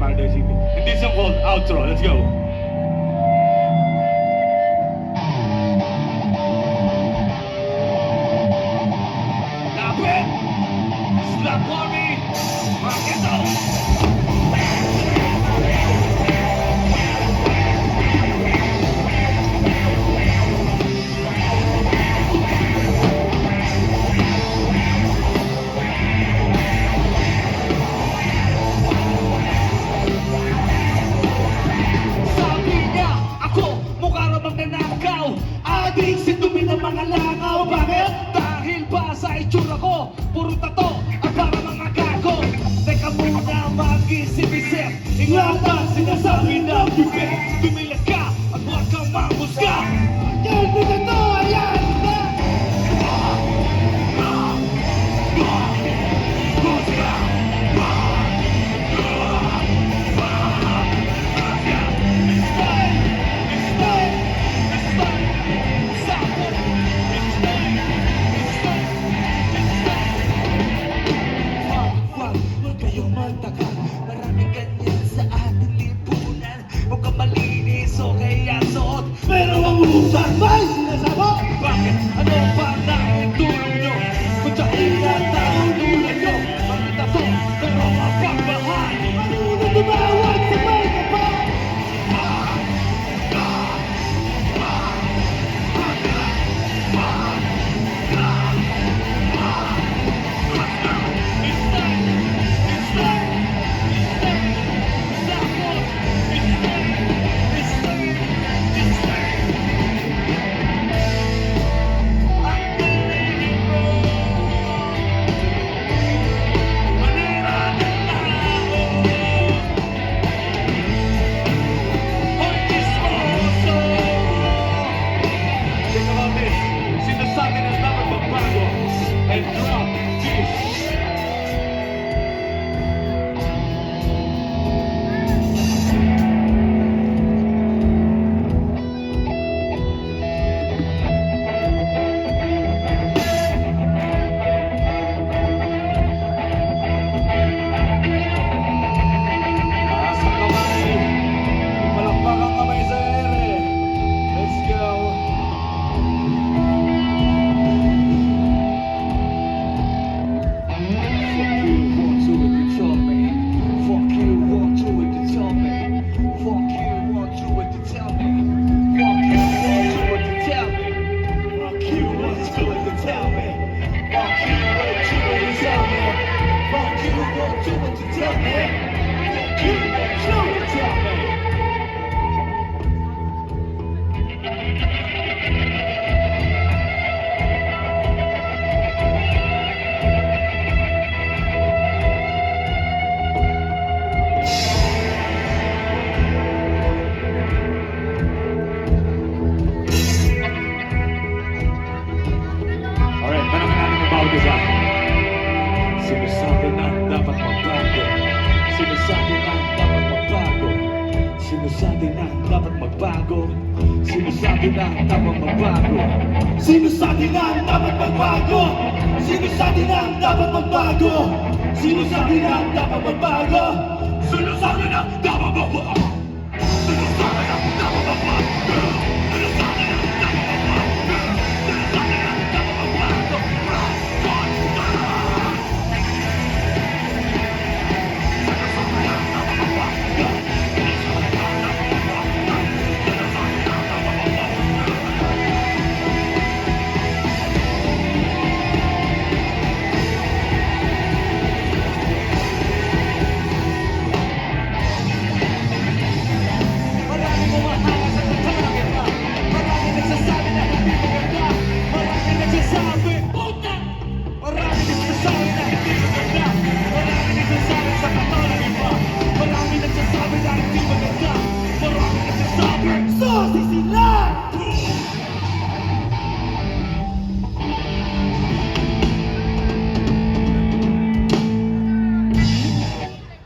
Carter City. And this song called Outro. Let's go. Lapit! Slap for me! Marketo! Adik si dumi ng mga langaw. Bakit? Dahil ba sa itsura ko puro tato at para mga gago. Teka muna mag-isip-isip, ingatan sinasabi ng bibig. Tumilat ka at huwag kang mamusga. Yan dito to, ayan na. Maraming ganyan sa ating lipunan. Mukhang malinis o kaya suot, pero ang utang may sinasabot. Bakit? Ano ba na itulong nyo? Kung sa inatang tulad nyo, mga tato, pero mapagmahal. Marunong tumawag sa may kapal. And drop this. Asa kamay, palakpak ang kamay sa ere. Let's go. Sinasabi na dapat magbago. Sinasabi na dapat magbago. Sinasabi na dapat magbago. Sinasabi na dapat magbago. Sinasabi na dapat magbago. Sinasabi na dapat magbago. Sinasabi na dapat magbago. Sinasabi na dapat magbago. Sinasabi na dapat magbago. Sinasabi na dapat magbago. Sinasabi na dapat magbago.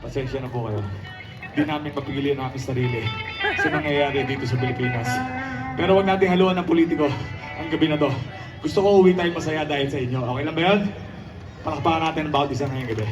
Pasensya na po kayo. Di namin mapigilin ang aming sarili sa nangyayari dito sa Pilipinas. Pero huwag natin haluan ng politiko ang gabi na to. Gusto ko uwi tayo masaya dahil sa inyo. Okay lang ba yun? Palakpakan natin ang bawat isa ngayong gabi.